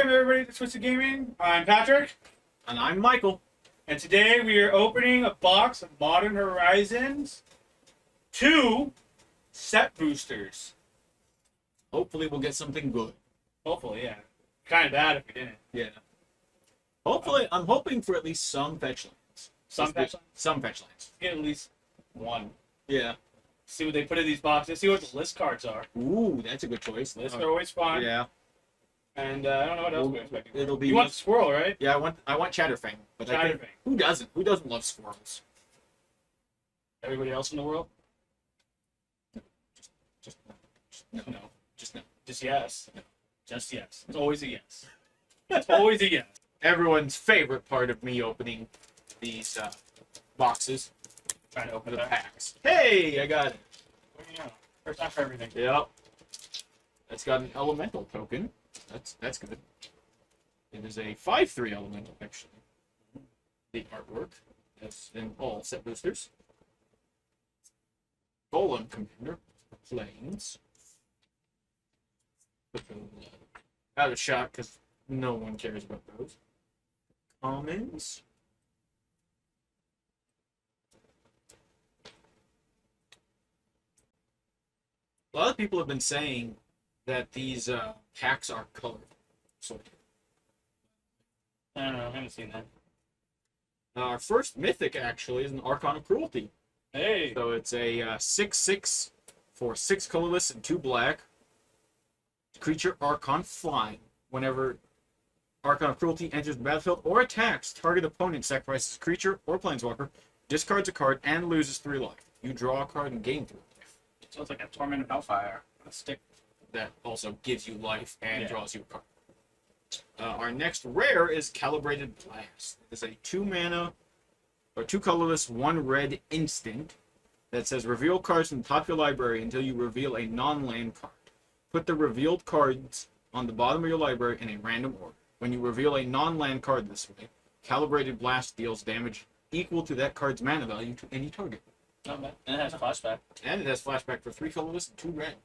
Welcome everybody to Twisted Gaming. I'm Patrick, And I'm Michael. and today we are opening a box of Modern Horizons 2 set boosters. Hopefully we'll get something good. Hopefully, yeah. Kind of bad if we didn't. Yeah. Hopefully, I'm hoping for at least some fetch lines. Some fetch lines? Some fetch lines. Get at least one. Yeah. See what they put in these boxes. See what the list cards are. Ooh, that's a good choice. Lists are always fun. Yeah. And I don't know what else we're expecting. It'll be. You want the squirrel, right? Yeah, I want Chatterfang. But I think, Chatterfang. who doesn't? Who doesn't love squirrels? Everybody else in the world? Just No. Just no. Just yes. No. Just yes. It's always a yes. It's always a yes. Everyone's favorite part of me opening these boxes. Trying to open The it up. packs. Hey, I got it. What do you know? First time for everything. Yep. It's got an elemental token. That's good. It is a 5/3 elemental, actually. The artwork. That's in all set boosters. Golem Commander. Planes. Put those out of shot because no one cares about those. Commons. A lot of people have been saying that these packs are colored. So I don't know. I haven't seen that. our first mythic actually is an Archon of Cruelty. Hey. So it's a 6/6 for 6 colorless and 2 black. Creature Archon flying. Whenever Archon of Cruelty enters the battlefield or attacks, target opponent sacrifices a creature or planeswalker, discards a card, and loses 3 life. You draw a card and gain 3 life. It sounds like a Torment of Hellfire. A stick. That also gives you life and Yeah. draws you a card. Our next rare is Calibrated Blast. It's a 2 mana or 2 colorless, 1 red instant that says reveal cards from the top of your library until you reveal a non-land card. Put the revealed cards on the bottom of your library in a random order. When you reveal a non-land card this way, Calibrated Blast deals damage equal to that card's mana value to any target. Not bad. And it has flashback. And it has flashback for 3 colorless and 2 red.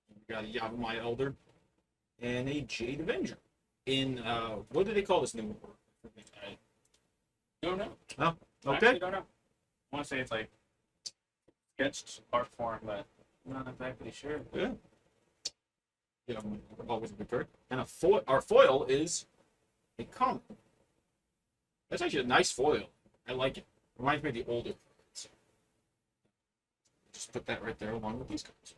We got a Yavimaya Elder and a Jade Avenger. In what do they call this new one? I don't know. Oh, I actually okay. don't know. I want to say it's like sketched art form, but I'm not exactly sure. Yeah. Yeah, always a good card. And our foil is a common. That's actually a nice foil. I like it. Reminds me of the older cards. Just put that right there along with these cards.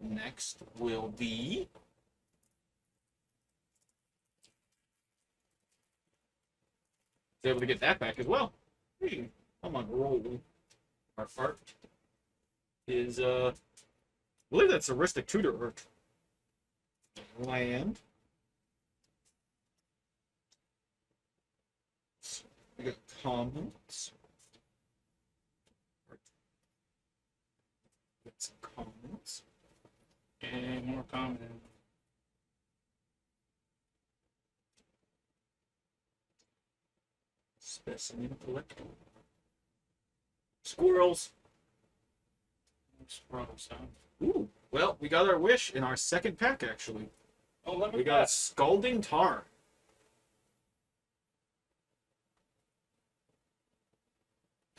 Next will be able to get that back as well. Hey, I'm on a roll. Our art is I believe that's Aristic Tutor art. Land. We got comments. Got some comments. Okay, more common. Specimen collector. Squirrels. Scroll sound. Ooh. Well, we got our wish in our second pack actually. Oh, look We at got that. Scalding Tar.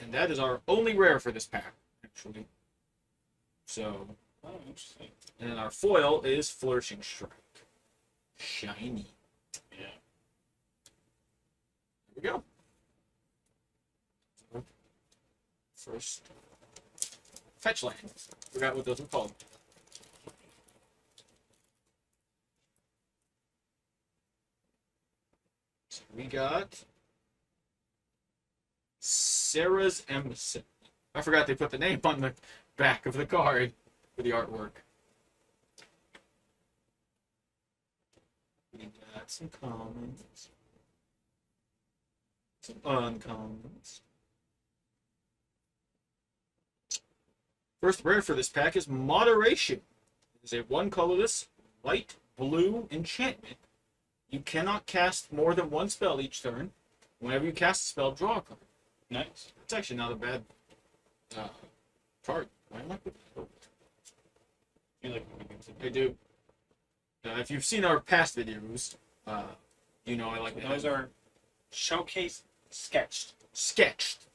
And that is our only rare for this pack, actually. So, Oh, interesting. and our foil is Flourishing Strike. Shiny. Yeah. Here we go. First, fetch land. Forgot what those were called. So we got Sarah's Emissary. I forgot they put the name on the back of the card for the artwork. We got some commons, some uncommons. First rare for this pack is Moderation. It is a 1 colorless, light blue enchantment. You cannot cast more than 1 spell each turn. Whenever you cast a spell, draw a card. Nice. It's actually not a bad card. Why am I putting You like moving into I do. If you've seen our past videos, you know I like to Those have are showcase sketched. sketched.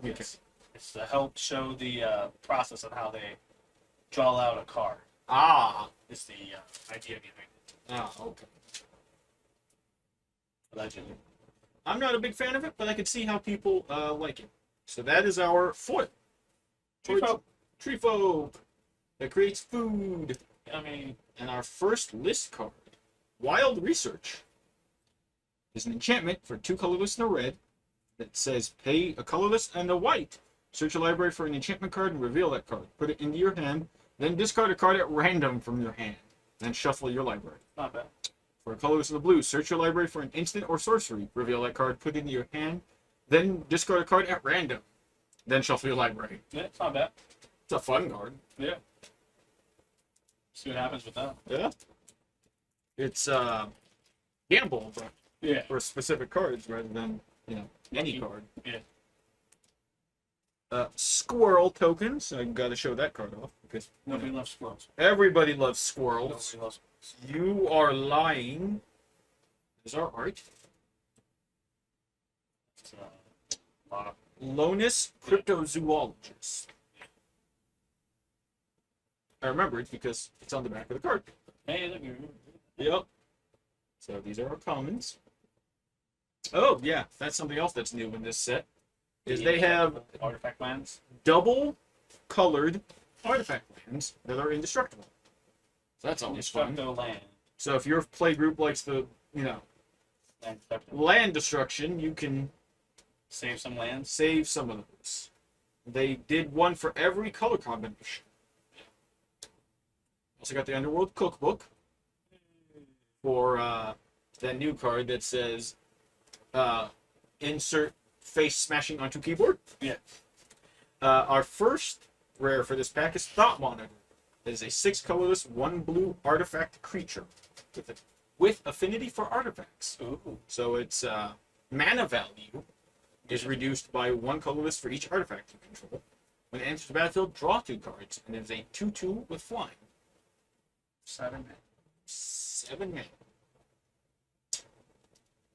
Yes. It's to help show the process of how they draw out a card. Ah. Is the idea behind it. Ah, okay. Allegedly. I'm not a big fan of it, but I can see how people like it. So that is our foil. Treefo. Treefo. That creates food. I mean, And our first list card, Wild Research, is an enchantment for 2 colorless and a red that says pay a colorless and a white. Search your library for an enchantment card and reveal that card. Put it into your hand, then discard a card at random from your hand. Then shuffle your library. not bad. For a colorless and a blue, search your library for an instant or sorcery. Reveal that card, put it into your hand, then discard a card at random. Then shuffle your library. Yeah, it's not bad. It's a fun card. Yeah. See what happens with that. Yeah. It's gamble, but Yeah. for specific cards rather than, any Lucky. card. Yeah. Squirrel tokens. I gotta show that card off because Nobody loves squirrels. everybody loves squirrels. Nobody loves You are lying. There's our art. it's, a lot of Lonus Cryptozoologist. I remember it because it's on the back of the card. hey, look, you're Yep. So these are our commons. Oh yeah, that's something else that's new in this set. Is they have artifact lands. double colored artifact lands that are indestructible. So that's always fun. Destructo land. So if your play group likes the, Land destructo. land destruction, you can Save some lands. save some of those. They did one for every color combination. Also got the Underworld Cookbook for that new card that says insert face smashing onto keyboard. Yeah. Our first rare for this pack is Thought Monitor. It is a 6 colorless, 1 blue artifact creature with affinity for artifacts. Ooh. So its mana value is reduced by 1 colorless for each artifact you control. When it enters the battlefield, draw 2 cards, and it is a 2/2 with flying. 7 mana. 7 mana.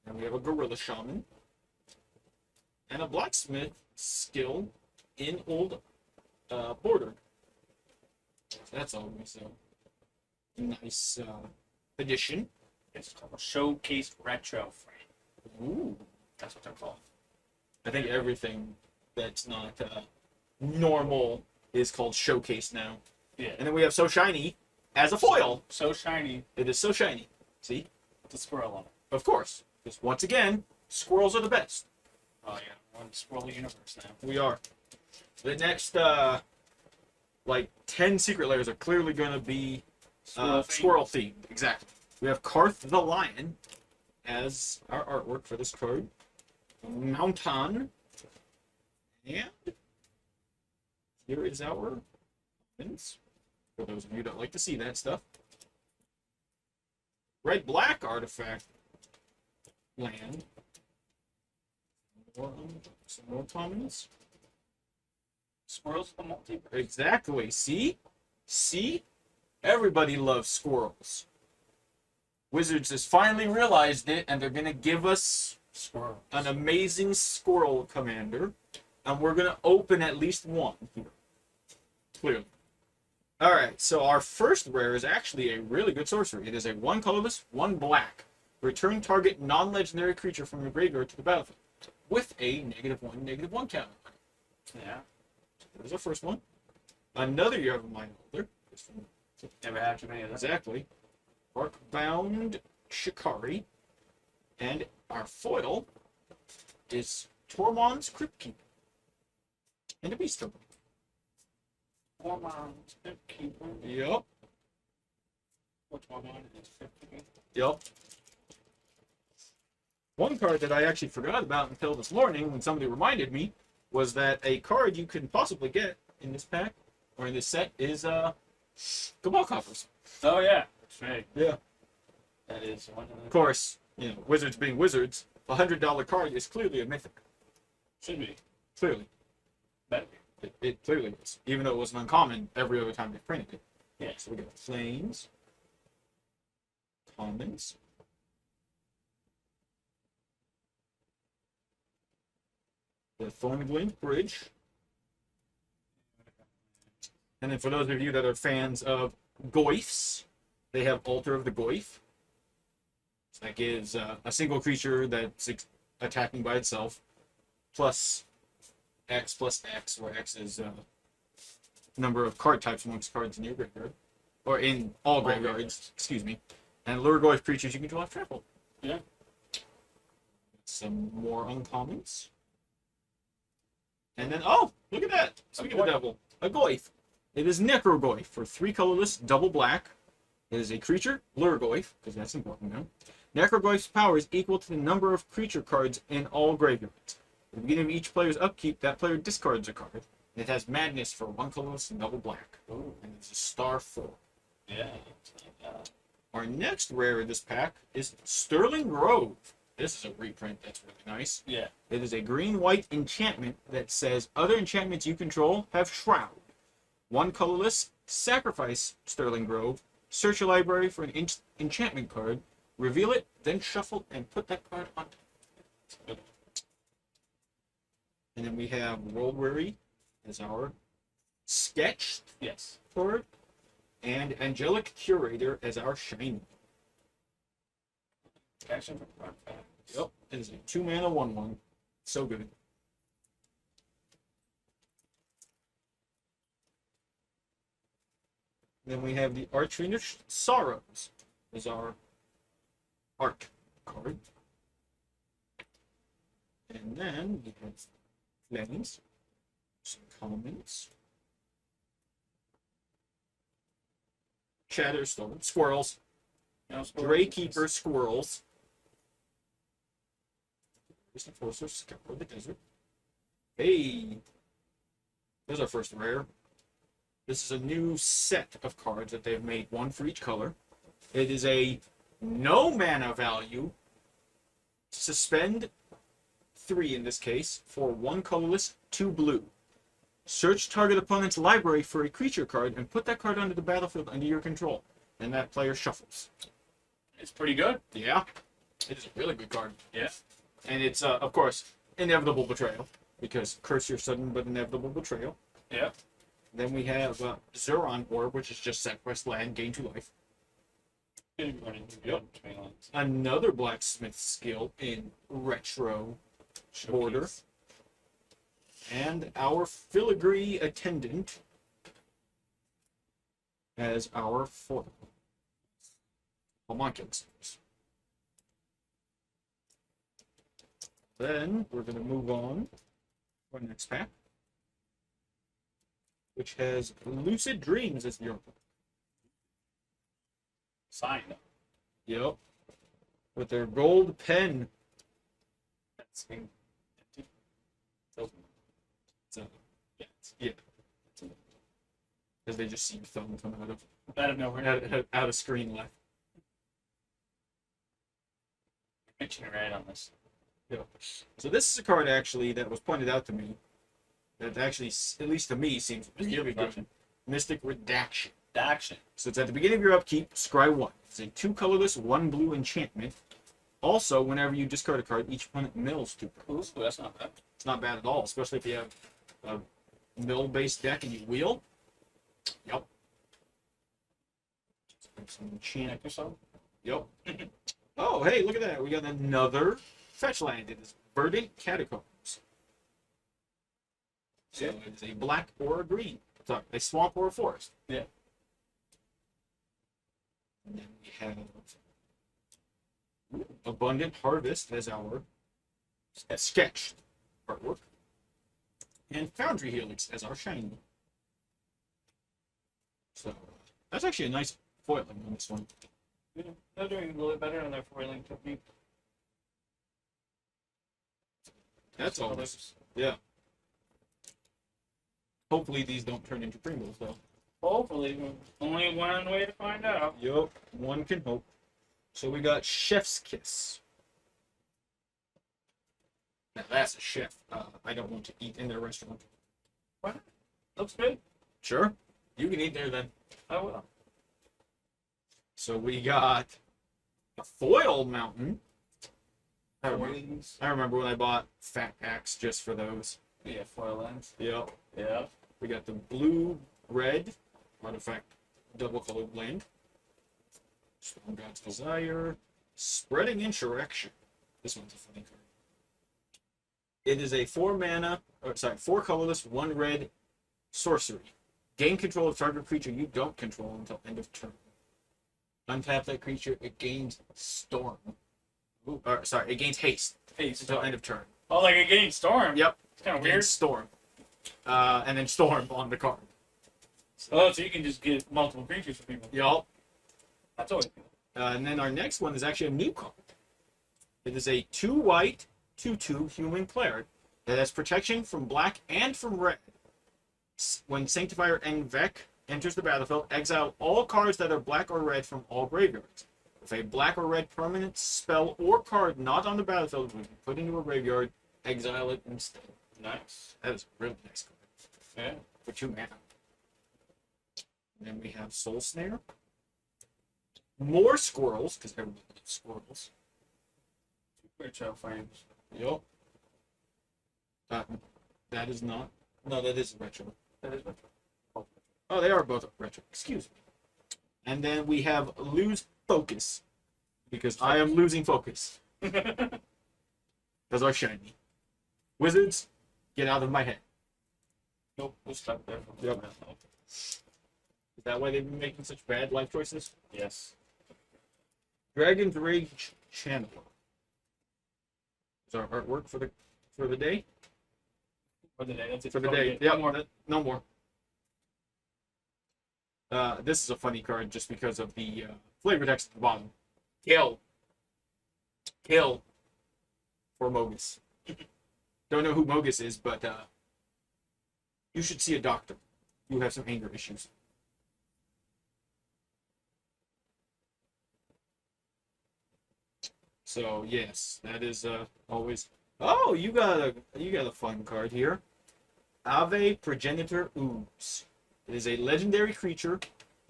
And we have a Gorilla Shaman. And a Blacksmith skill in Old Border. So that's always a nice addition. It's called a Showcase Retro Frame. Ooh. That's what they're called. I think everything that's not normal is called Showcase now. Yeah. And then we have So Shiny as a foil. So shiny. It is so shiny. See? With a squirrel on it. Of course. Because once again, squirrels are the best. Oh yeah. One squirrel universe now. We are. The next, 10 secret layers are clearly going to be squirrel themed. Exactly. We have Karth the Lion as our artwork for this card. Mountain. And here is our weapons. For those of you that like to see that stuff. Red-black artifact land. Some more commons. Squirrels the multi. Exactly. See? See? Everybody loves squirrels. Wizards has finally realized it, and they're going to give us Squirrels. an amazing squirrel commander, and we're going to open at least one here. Clearly. Alright, so our first rare is actually a really good sorcery. It is a 1 colorless, 1 black. Return target non-legendary creature from your graveyard to the battlefield with a -1/-1 counter. Yeah. There's our first one. Another Year of a Mind Holder. Never had too many of those. Exactly. Arcbound Shikari. And our foil is Tormund's Cryptkeeper. And a Beast Token. Tormund's Cryptkeeper. Yup. Which one is Cryptkeeper? Yup. One card that I actually forgot about until this morning when somebody reminded me was that a card you can possibly get in this pack or in this set is Cabal Coffers. Oh yeah. That's right. Yeah. That is one of Of the. course, wizards being wizards, a $100 card is clearly a mythic. Should be. Clearly. Better be. It clearly is. Even though it was an uncommon every other time they printed it. Yeah. So we got Flames. uncommons. The Thorngleam Bridge. And then for those of you that are fans of Goyfs, they have Altar of the Goyf. So that gives a single creature that's attacking by itself, plus X, where X is number of card types amongst cards in your graveyard. Or in all graveyards, excuse me. And lure Goyf creatures you control have trample. Yeah. Some more uncommons. And then, oh, look at that! Speaking of the devil, a Goyf. It is Necrogoyf for 3 colorless, double black. It is a creature, Lurgoyf, because that's important now. Necrogoyf's power is equal to the number of creature cards in all graveyards. At the beginning of each player's upkeep, that player discards a card. It has Madness for 1 colorless and double black. Ooh. And it's a star 4. Yeah. Our next rare in this pack is Sterling Grove. This is a reprint that's really nice. Yeah. It is a green-white enchantment that says other enchantments you control have Shroud. 1 colorless, sacrifice Sterling Grove, search your library for an enchantment card, reveal it, then shuffle and put that card on top. And then we have World Weary as our sketched Yes. card, and Angelic Curator as our shiny. Action from front. Yep, it is a 2-mana 1/1. So good. Then we have the Archfiendish Sorrows as our art card. And then we have Flames, some commons, Chatterstone, Squirrels, Greykeeper Squirrels, Distant Forcer, Scour the Desert. Hey! There's our first rare. This is a new set of cards that they've made, 1 for each color. It is a no mana value, suspend 3 in this case, for 1 colorless, 2 blue. Search target opponent's library for a creature card and put that card onto the battlefield under your control. And that player shuffles. It's pretty good. Yeah, it is a really good card. Yeah. And it's, of course, Inevitable Betrayal, because curse your sudden but inevitable betrayal. Yeah. Then we have Zuron Orb, which is just sacrifice land, gain 2 life. Yep. Another blacksmith skill in retro border. And our Filigree Attendant as our foil. Homunculus. Then we're going to move on to our next pack, which has Lucid Dreams as your Sign. Yep. With their gold pen. That's empty. So, yeah. Because they just see your thumb come Out of nowhere. out of screen left. Mention it right on this. Yep. So this is a card actually that was pointed out to me that actually, at least to me, seems really good. Mystic Redaction. Action. So it's at the beginning of your upkeep, scry 1. It's a 2 colorless, 1 blue enchantment. Also, whenever you discard a card, each opponent mills 2 cards. Ooh, that's not bad. It's not bad at all, especially if you have a mill-based deck and you wheel. Yep. Some enchant. Yourself? Yep. Oh, hey, look at that. We got another fetch land. It is Verdant Catacombs. So Yeah. it's a black or a green. Sorry, a swamp or a forest. Yeah. And then we have Abundant Harvest as our sketch artwork. And Foundry Helix as our shiny. So that's actually a nice foiling on this one. Yeah. They're doing a little bit better on their foiling technique. That's always, yeah. Hopefully these don't turn into Pringles though. Hopefully. Only one way to find out. Yup, one can hope. So we got Chef's Kiss. Now that's a chef. I don't want to eat in their restaurant. What? Looks good. Sure, you can eat there then. I will. So we got A foil mountain. I Foils. remember when I bought fat packs just for those. Yeah, foil lens. Yep. Yeah. We got the blue, red, artifact, double colored land. Storm God's Desire. Spreading Insurrection. This one's a funny card. It is a 4 colorless, 1 red sorcery. Gain control of target creature you don't control until end of turn. Untap that creature, it gains Storm. It gains haste Haste. until end of turn. Oh, like a game storm. Yep. It's kind of Gains weird. Storm. And then Storm on the card. Oh, so you can just get multiple creatures for people. Yup. That's always good. And then our next one is actually a new card. It is a 2 white, 2/2 human cleric that has protection from black and from red. When Sanctifier Envec enters the battlefield, exile all cards that are black or red from all graveyards. If a black or red permanent spell or card not on the battlefield would be put into a graveyard, exile it instead. Nice. That is a really nice card Yeah. for 2 mana. And then we have Soul Snare. More squirrels, because everybody loves squirrels. Retro frames. Yup. That is not. No, that is retro. That is retro. Oh, they are both retro. Excuse me. And then we have lose focus, because I am losing focus. Those are shiny. Wizards, get out of my head. Nope. We're stuck there. Yep. Is that why they've been making such bad life choices? Yes. Dragon's Rage Channeler. Is our artwork for the day? For the day. That's it. For the Oh, day. yeah. Yep, One more. no more. This is a funny card just because of the flavor text at the bottom. Kill. Kill. For Mogus. Don't know who Mogus is, but you should see a doctor. You have some anger issues. So yes, that is always. Oh, you got a fun card here. Ave Progenitor Ooze. It is a legendary creature,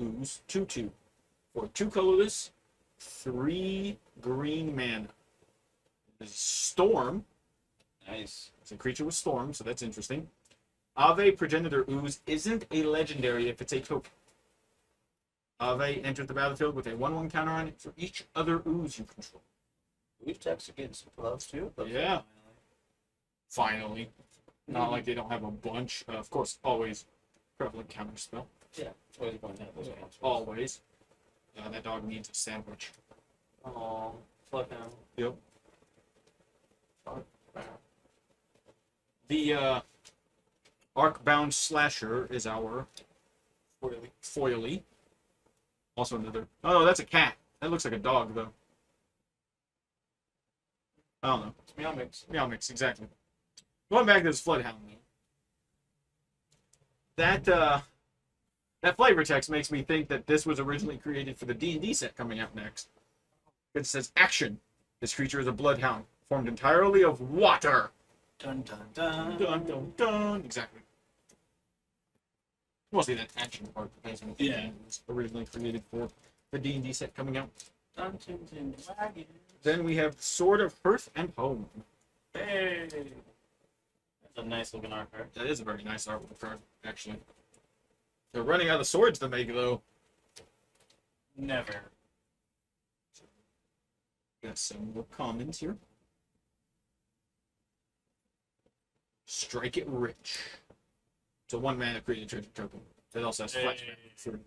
Ooze, 2/2. For 2 colorless, 3 green mana. It is Storm. Nice. It's a creature with Storm, so that's interesting. Ave Progenitor Ooze isn't a legendary if it's a token. Ave enters the battlefield with a 1/1 counter on it for each other Ooze you control. We've texted getting some gloves too. But Yeah. Finally. Not like they don't have a bunch. Of course, always prevalent counterspell. Yeah. It's always going to have those counts. Always. That dog needs a sandwich. Oh, fuck now. Yep. The Arcbound Slasher is our foily. Also another. Oh, no, that's a cat. That looks like a dog, though. I don't know. It's Meow Mix. Meow Mix, exactly. Going back to this Floodhound, though. That flavor text makes me think that this was originally created for the D&D set coming out next. It says, action. This creature is a bloodhound, formed entirely of water. Dun dun dun. Dun, dun, dun. Exactly. Mostly that action part. Because Yeah. it was originally created for the D&D set coming out. Dungeons and Dragons. Then we have Sword of Hearth and Home. Hey. That's a nice looking art card. That is a very nice artwork card, actually. They're running out of swords to make, though. Never. Got some more commons here. Strike It Rich. It's a 1 mana created treasure token. That also has flashback. Hey.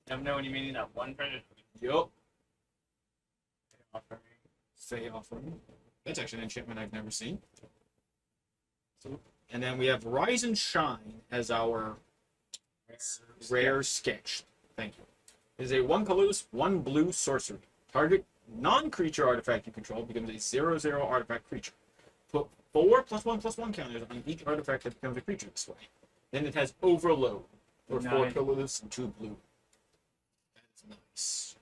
Never know when you mean that one treasure. Yup. Fey Offering. That's actually an enchantment I've never seen. And then we have Rise and Shine as our rare sketch. Thank you. It is a 1 colorless, 1 blue sorcery. Target non-creature artifact you control becomes a 0/0 artifact creature. Put 4 +1/+1 counters on each artifact that becomes a creature this way. Then it has Overload for 4 Nice. colorless and 2 blue. That is nice.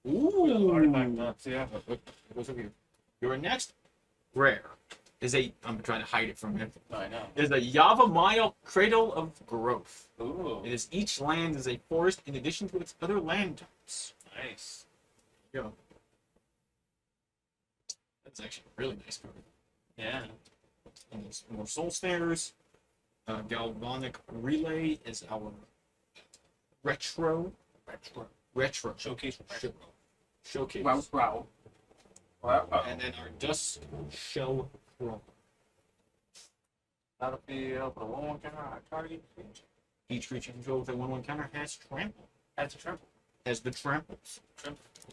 Artifact Ooh. nuts, yeah. It goes over here. Your next rare is a. I'm trying to hide it from him. I know. Is a Yavimaya Cradle of Growth. Ooh. It is each land is a forest in addition to its other land types. Nice. There you go. That's actually a really nice card. Yeah. And there's more Soul Snares. Galvanic Relay is our retro Showcase. showcase. Wow. And then our Dust Shell Chrome. Battlefield for 1/1 counter target. Each creature controlled with a 1/1 counter has trample. That's a trample. Has the tramples.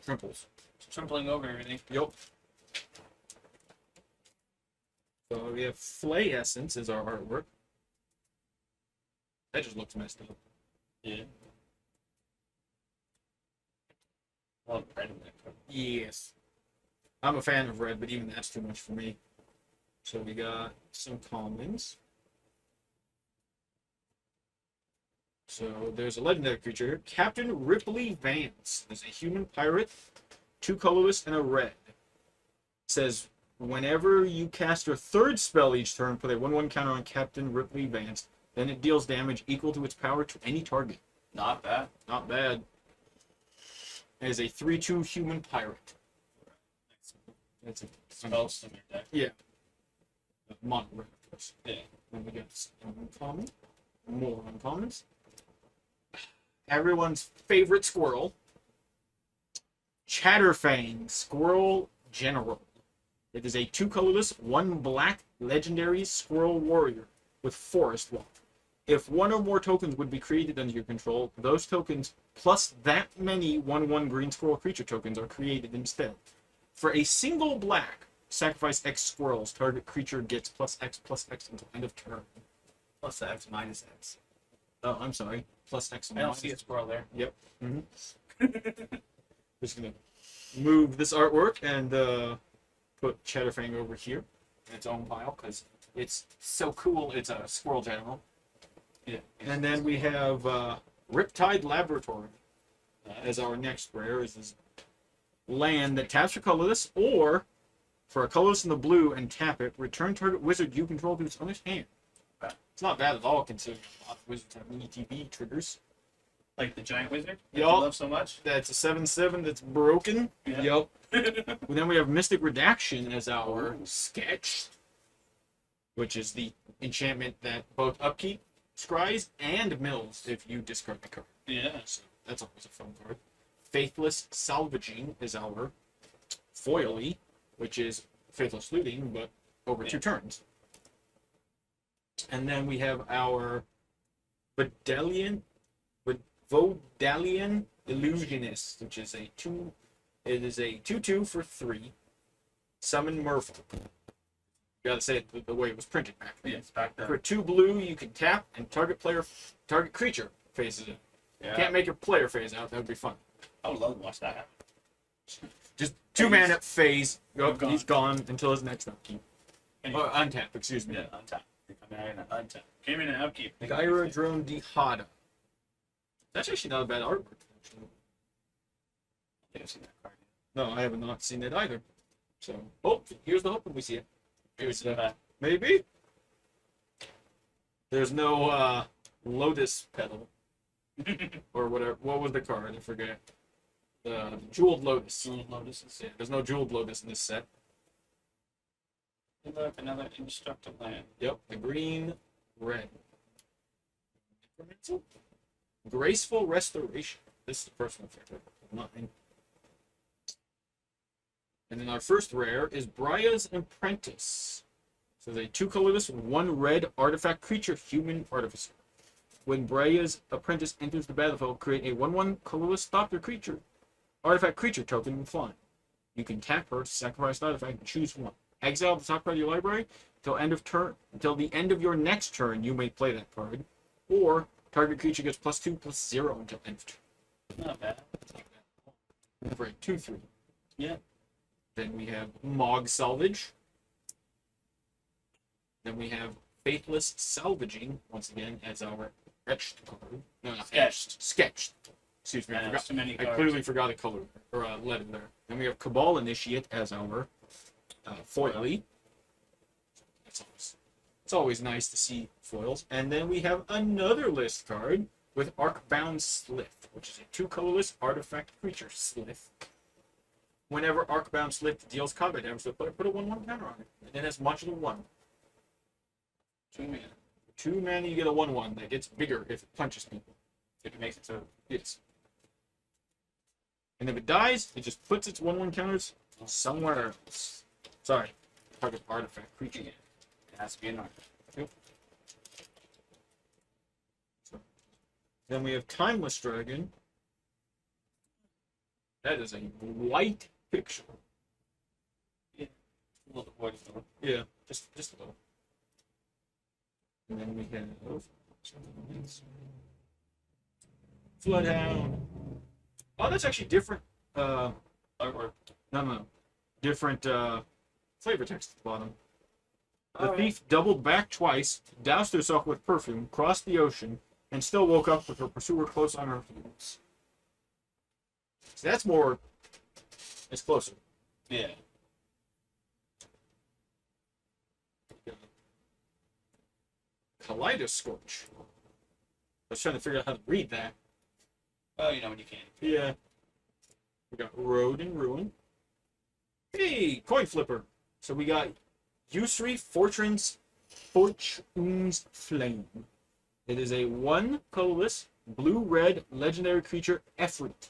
Tramples. It's trampling over everything. Yup. So we have Flay Essence as our artwork. That just looks messed up. Yeah. Love red in that card. Yes. I'm a fan of red, but even that's too much for me. So we got some commons. So there's a legendary creature, Captain Ripley Vance. There's a human pirate, 2 colorless and a red. Says whenever you cast your 3rd spell each turn, put a 1/1 counter on Captain Ripley Vance. Then it deals damage equal to its power to any target. Not bad. Not bad. It is a 3/2 human pirate. That's a Spells in your deck. yeah. Mono red, of course. Yeah. Then we got some uncommon. More uncommons. Everyone's favorite squirrel. Chatterfang, Squirrel General. It is a 2 colorless, 1 black legendary squirrel warrior with Forest Walk. If 1 or more tokens would be created under your control, those tokens plus that many 1/1 green squirrel creature tokens are created instead. For a single black, sacrifice X squirrels. Target creature gets +X until end of turn. Plus X minus X. Oh, I'm sorry. +X. I don't see a squirrel there. Yep. Just gonna move this artwork and put Chatterfang over here in its own pile because it's so cool. It's a squirrel general. Yeah. And then we have Riptide Laboratory as our next rare. Is this land that taps for colorless, or for a colorless in the blue and tap it, return target wizard you control to its owner's hand. It's not bad at all considering a lot of wizards have ETB triggers. Like the giant wizard that Yup. you love so much. That's a 7/7 that's broken. Yeah. Yup. Then we have Mystic Redaction as our sketch, which is the enchantment that both upkeep, scries, and mills if you discard the card. Yeah. So that's always a fun card. Faithless Salvaging is our foily, which is Faithless Looting, but over 2 turns. And then we have our Vodalian Illusionist, which is a 2. It is a 2/2 for 3. Summon Merfolk. You gotta say it the way it was printed back then. Yeah, it's back there. For 2 blue, you can tap and target creature phases it. Yeah. Can't make a player phase out. That would be fun. I would love to watch that happen. Just 2 mana phase. Gone. He's gone until his next upkeep. And Or untap, excuse me. yeah, untap. Come in and untap. Came in and upkeep. Gyra Drone Dihada. That's actually not a bad artwork. Actually. I think I've seen that card. No, I have not seen it either. So, oh, here's the hope when we see it. Here's Back. maybe. There's no Lotus Petal or whatever. What was the card? I forget. The Jeweled Lotus. Jeweled Lotuses. Yeah, there's no Jeweled Lotus in this set. And look, another indestructible land. Yep, the green, red. Incremental? Graceful Restoration. This is a personal favorite of mine. And then our first rare is Bria's Apprentice. So it's a 2 colorless, 1 red artifact creature, human artificer. When Bria's Apprentice enters the battlefield, create a 1/1 colorless stop your creature. Artifact creature token with flying. You can tap her to sacrifice the artifact and choose 1. Exile the top card of your library until the end of your next turn. You may play that card, or target creature gets +2/+0 until end of turn. Not bad. For a 2/3. Yeah. Then we have Mog Salvage. Then we have Faithless Salvaging once again as our etched card. No, not Sketched. Sketched. Excuse me, I Yeah, forgot. too many I cards. clearly forgot a color or a letter there. Then we have Cabal Initiate as our foily. It's always nice to see foils. And then we have another list card with Arcbound Slith, which is a 2 colorless artifact creature slith. Whenever Arcbound Slick deals combat damage to the player, put a 1/1 counter on it. And then it's modular 1. 2 mana. 2 mana, you get a 1/1 that gets bigger if it punches people. If it makes it to. Yes. And if it dies, it just puts its 1/1 counters somewhere else. Sorry. Target artifact creature. It has to be an artifact. Then we have Timeless Dragon. That is a white picture. A little bit void though. Yeah, just a little. And then we have Floodhound. Oh, that's actually different. Or No. Different flavor text at the bottom. The Alright. thief doubled back twice, doused herself with perfume, crossed the ocean, and still woke up with her pursuer close on her heels. So that's more. It's closer. yeah. Kaleidoscorch. I was trying to figure out how to read that. Oh, you know when you can. Yeah. We got Road and Ruin. Hey, coin flipper. So we got Yusri Fortune's Flame. It is a 1 colorless, blue-red legendary creature, Efreet,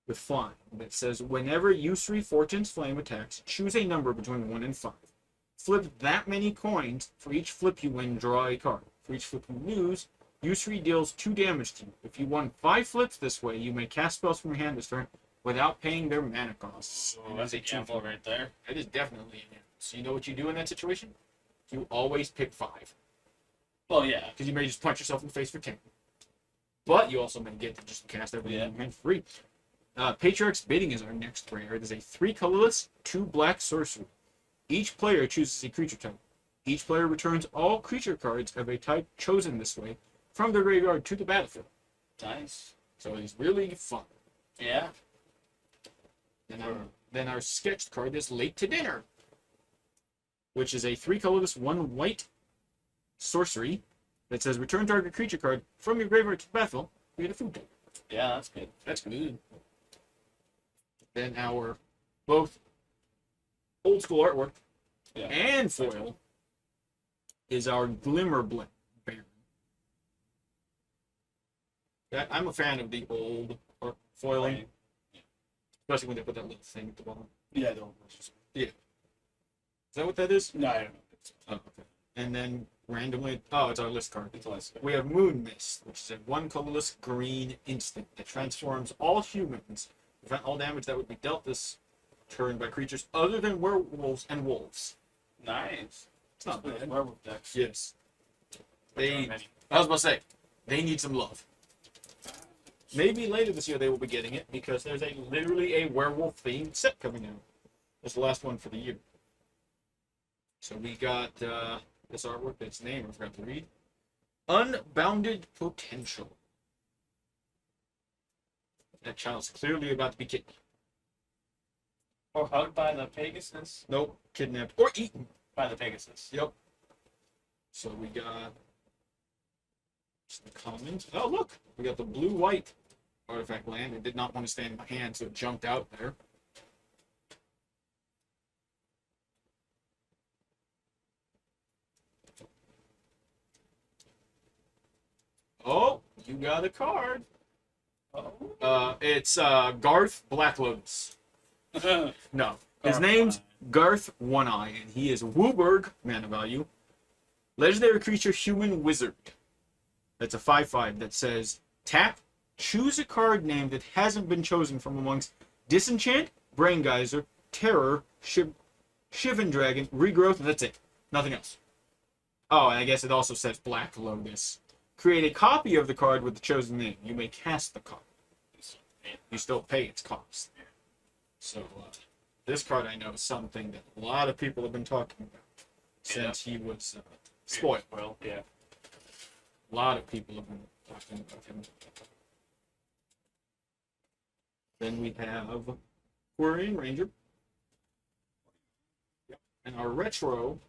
with flying. That says, whenever Yusri Fortune's Flame attacks, choose a number between 1 and 5. Flip that many coins. For each flip you win, draw a card. For each flip you lose, Yusri deals 2 damage to you. If you won 5 flips this way, you may cast spells from your hand this turn without paying their mana costs. Oh, that's a gamble right there. That is definitely a gamble. So you know what you do in that situation? You always pick 5. Well, yeah. Because you may just punch yourself in the face for 10. But you also may get to just cast everything in your hand free. Patriarch's Bidding is our next rare. It is a 3 colorless, 2 black sorcery. Each player chooses a creature type. Each player returns all creature cards of a type chosen this way from the graveyard to the battlefield. Nice. So it's really fun. Yeah. Then our sketched card is Late to Dinner, which is a 3 colorless, 1 white sorcery that says return target creature card from your graveyard to the battlefield. You get a food type. Yeah, that's good. That's good. Then our both old school artwork Yeah. and foil is our Glimmerblend Baron. I'm a fan of the old art foiling, Right. especially when they put that little thing at the bottom. Yeah, I don't. Is that what that is? No, I don't know. Oh, okay. And then randomly, oh, it's our list card. It's less. We have Moon Mist, which is a 1 colorless green instant that transforms all humans. Prevent all damage that would be dealt this turn by creatures other than werewolves and wolves. Nice. It's not bad. Werewolf decks. Yes. Which They, are many. I was about to say, they need some love. Maybe later this year they will be getting it because there's literally a werewolf themed set coming out. It's the last one for the year. So we got this artwork, its name I forgot to read. Unbounded Potential. That child's clearly about to be kidnapped. Or hugged by the Pegasus. Nope, kidnapped or eaten. By the Pegasus. Yep. So we got some commons. Oh look, we got the blue-white artifact land. It did not want to stay in my hand, so it jumped out there. Oh, you got a card. Oh. It's Garth Black Lotus. No, his Garth name's One-Eye. Garth One Eye, and he is Wooburg, mana value. Legendary creature, human wizard. That's a 5/5 that says tap, choose a card name that hasn't been chosen from amongst Disenchant, Brain Geyser, Terror, Shivan Dragon, Regrowth, and that's it. Nothing else. Oh, and I guess it also says Black Lotus. Create a copy of the card with the chosen name. You may cast the card. You still pay its cost. So, this card I know is something that a lot of people have been talking about since he was spoiled. Well, yeah. A lot of people have been talking about him. Then we have Quarian Ranger. Yep. And our retro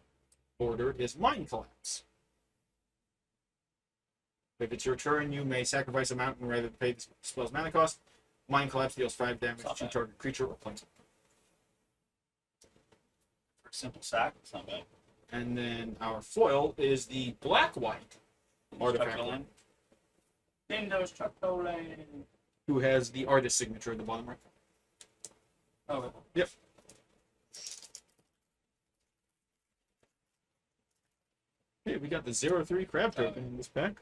order is Mind Collapse. If it's your turn, you may sacrifice a mountain rather than pay the spell's mana cost. Mind Collapse deals 5 damage Not to bad. target creature or planeswalker. Simple sack. It's not bad. And then our foil is the black-white artifact, Nindo's Truck Lane. who has the artist signature at the bottom right. Oh, Yep. Hey, we got the 0-3 crab token in this pack.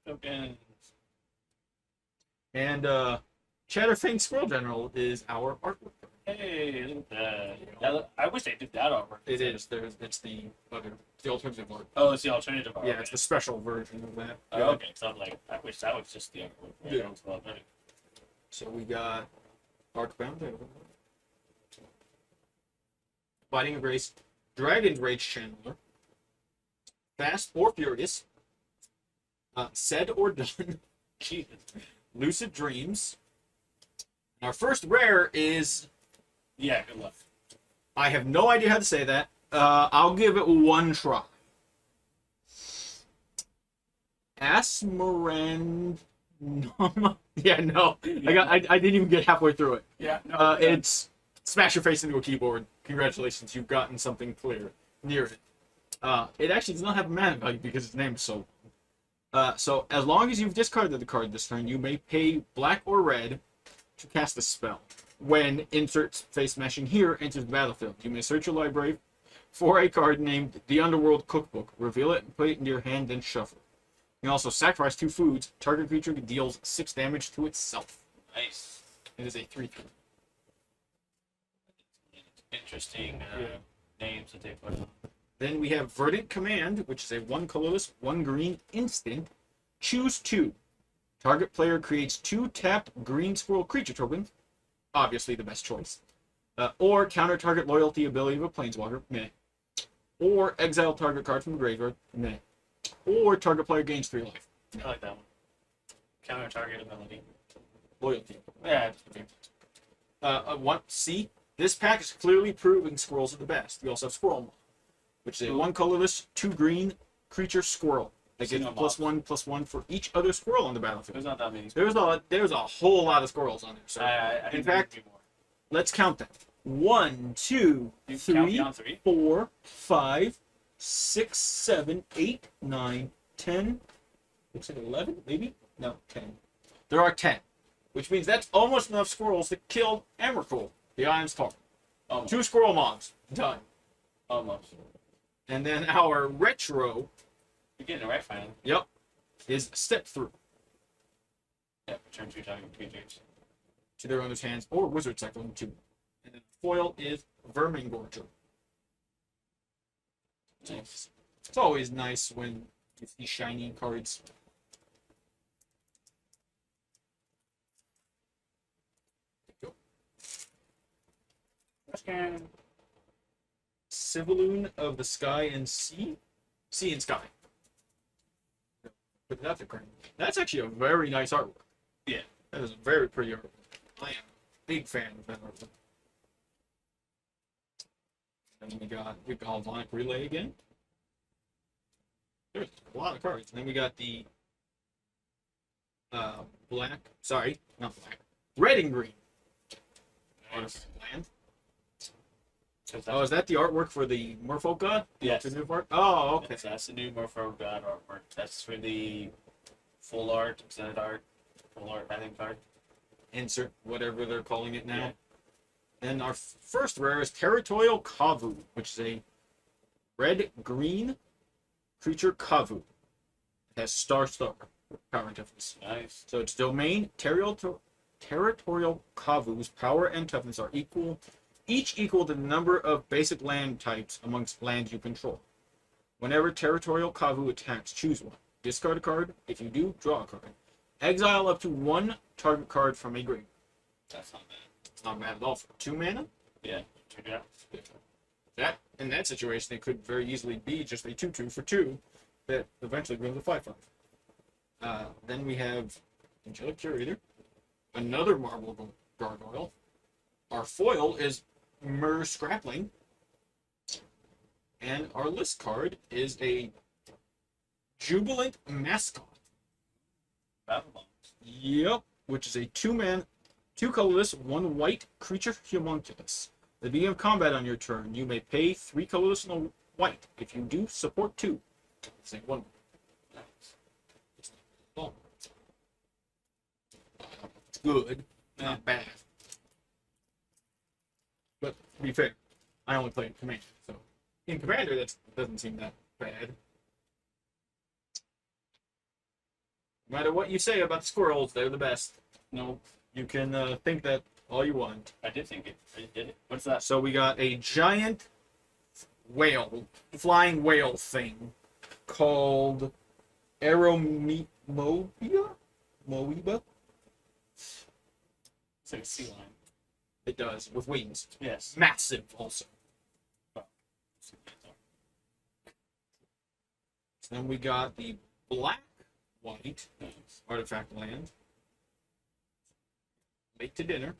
tokens. And Chatterfang Squirrel General is our artwork. Hey, look at that. I wish they did that artwork. It is. It's the alternative art. Oh, it's the alternative art. Yeah, it's the special version of that. Oh, okay, so I'm like, I wish that was just the artwork. Yeah. That was well done. So we got Arcbound, Fighting Grace, Dragon's Rage Channeler, Fast or Furious, Said or Done, Jesus. Lucid Dreams. And our first rare is, Yeah, good luck. I have no idea how to say that. I'll give it one try. Asmarand. Yeah, no. I didn't even get halfway through it. Yeah, no. It's smash your face into a keyboard. Congratulations, you've gotten something clear near it. It actually does not have a mana value because its name is so long. So as long as you've discarded the card this turn, you may pay black or red to cast a spell. When insert face smashing here enters the battlefield, you may search your library for a card named the Underworld Cookbook, reveal it, and put it into your hand, then shuffle. You can also sacrifice 2 foods. Target creature deals 6 damage to itself. Nice. It is a 3/3. Interesting names that they put on. Then we have Verdant Command, which is a 1 colorless, 1 green instant. Choose 2. Target player creates 2 tapped green squirrel creature tokens. Obviously the best choice. Or counter target loyalty ability of a planeswalker. Meh. Or exile target card from the graveyard. Meh. Or target player gains 3 life. I like that one. Counter target ability. Loyalty. Yeah. C. This pack is clearly proving squirrels are the best. We also have Squirrel Mob, which is a 1 colorless, 2 green creature squirrel. That gives you +1/+1 for each other squirrel on the battlefield. There's not that many. There's a whole lot of squirrels on there. So I in fact, let's count them. 1, 2, You 3, count beyond 3? 4, 5, 6, 7, 8, 9, 10. Looks like 11, maybe? No, 10. There are 10, which means that's almost enough squirrels to kill Emrakul, the Ion's Target. Almost. 2 squirrel mobs. Done. Almost. And then our retro, You're getting it right, finally. yep, is Step Through Yeah, return 2 target creatures. to their owner's hands or Wizard Cycle 2. And then foil is Vermingorger. Nice. It's always nice when you see shiny cards. Civaloon of the Sky and Sea? Sea and Sky. But that's a crane. That's actually a very nice artwork. Yeah. That is a very pretty artwork. I am a big fan of that artwork. And we got Galvanic Relay again. There's a lot of cards. And then we got the red and green Nice. land. Oh, is that the artwork for the Merfolk God? Yes. The new art? Oh, okay. That's the new Morpho God artwork. That's for the full art, extended art, full art, I think card. Insert whatever they're calling it now. Yeah. And our first rare is Territorial Kavu, which is a red-green creature Kavu. It has star power and toughness. Nice. So its domain, Territorial Kavu's power and toughness are each equal to the number of basic land types amongst lands you control. Whenever Territorial Kavu attacks, choose one. Discard a card. If you do, draw a card. Exile up to 1 target card from a graveyard. That's not bad. It's not bad at all for 2 mana. Yeah. Check it out. That in that situation, it could very easily be just a 2/2 for 2 that eventually goes to 5/5. Then we have Angelic Curator, another Marble Gargoyle. Our foil is Myr Scrapling, and our list card is a Jubilant Mascot. Battle bombs. Yep, which is a 2-man, 2 colorless, 1 white creature homunculus. the beginning of combat on your turn, you may pay 3 colorless and a white. If you do, support 2. Say 1. Nice. Oh. It's good, not bad. But to be fair, I only play in Commander, so in Commander that doesn't seem that bad. No matter what you say about the squirrels, they're the best. No, You can think that all you want. I did think it. I did it. What's that? So we got a giant whale, flying whale thing called Aeromoeba? Moeba? It's like a sea lion. It does, with wings. Yes. Massive, also. So then we got the black-white Nice. artifact land. Late to Dinner.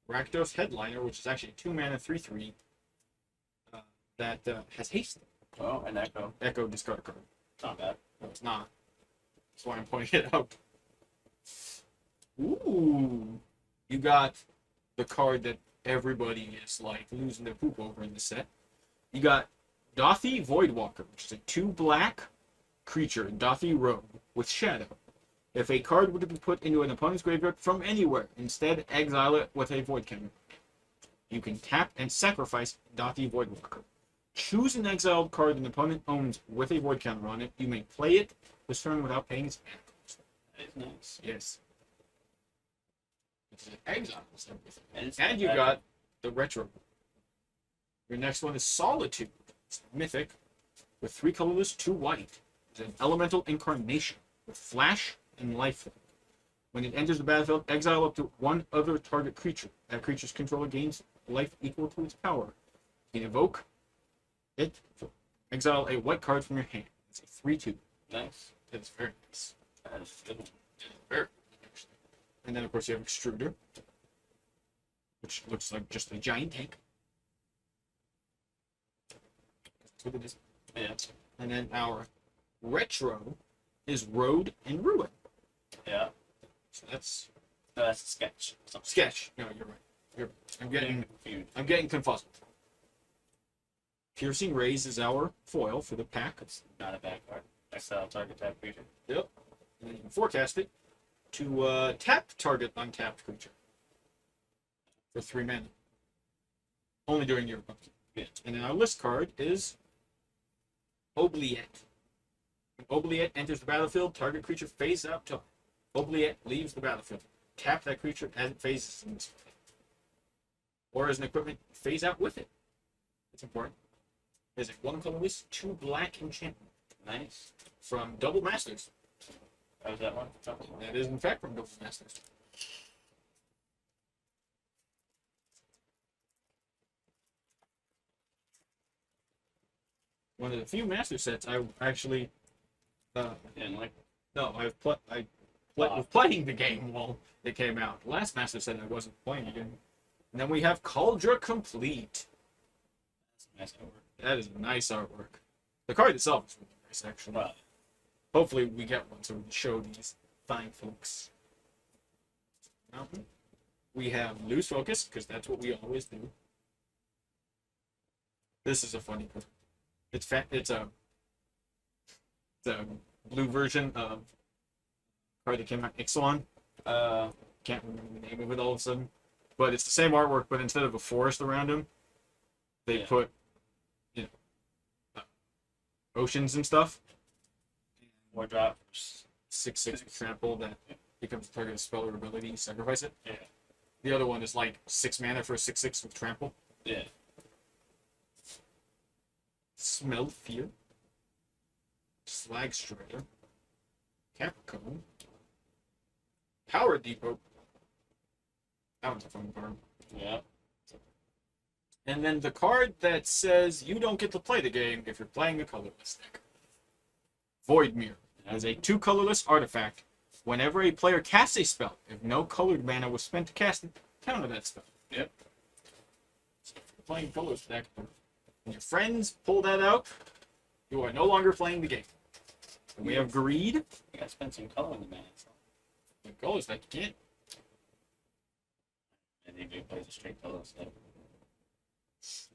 Rakdos Headliner, which is actually a 2-mana 3/3 that has haste. Oh, an echo. Echo discard card. It's not bad. No, it's not. That's why I'm pointing it out. Ooh. You got the card that everybody is like losing their poop over in the set. You got Dothi Voidwalker, which is a 2-black creature, Dothi Rogue, with Shadow. If a card were to be put into an opponent's graveyard from anywhere, instead exile it with a Void counter. You can tap and sacrifice Dothi Voidwalker. Choose an exiled card an opponent owns with a Void counter on it. You may play it this turn without paying its mana cost. That is nice. Yes. It's an exiles everything. And, it's And not you bad. got the retro. Your next one is Solitude. It's mythic with 3 colorless, 2 white. It's an elemental incarnation with flash and lifelink. When it enters the battlefield, exile up to 1 other target creature. That creature's controller gains life equal to its power. You can evoke it, exile a white card from your hand. It's a 3/2. Nice. It's very nice. That is a good one. Very good, actually. And then, of course, you have Extruder, which looks like just a giant tank. That's what it is. Yeah. And then our retro is Road and Ruin. Yeah. So that's No, that's a sketch. Something. sketch. No, you're right. I'm getting confused. Piercing Rays is our foil for the pack. It's not a bad card. Exile target type creature. Yep. And then you can forecast it to tap target untapped creature for 3 mana. Only during your opponent. Yeah. And then our list card is Oubliette. When Oubliette enters the battlefield, target creature phases out till Oubliette leaves the battlefield. Tap that creature as it phases in this way. Or as an equipment, phase out with it. It's important. Is it 1 colorless, 2 black enchantment Nice. from Double Masters. That was that one. That is in fact from Double Masters. One of the few master sets I actually And like, no, was playing the game while it came out. Last master set I wasn't playing the game. And then we have Cauldra Complete. that's a nice over. That is nice artwork. The card itself is really nice, actually. Well, Hopefully we get one so we can show these fine folks. Mountain. We have Lose Focus, because that's what we always do. This is a funny card. It's a blue version of card that came out, Ixalan. Can't remember the name of it all of a sudden. But it's the same artwork, but instead of a forest around him, they Yeah. put oceans and stuff. more drop. 6/6 trample that becomes a target of spell or ability, you sacrifice it. Yeah. The other one is like 6 mana for a 6/6 with trample. Yeah. Smell Fear. Slag Strider. Capricorn. Power Depot. That one's a fun card. Yeah. And then the card that says you don't get to play the game if you're playing a colorless deck. Void Mirror. As a 2 colorless artifact, whenever a player casts a spell, if no colored mana was spent to cast it, counter that spell. Yep. So if you're playing colorless deck, and your friends pull that out, you are no longer playing the game. And we have Greed. You gotta spend some color in the man. So. The colorless deck, you can't. And he plays a straight color stuff.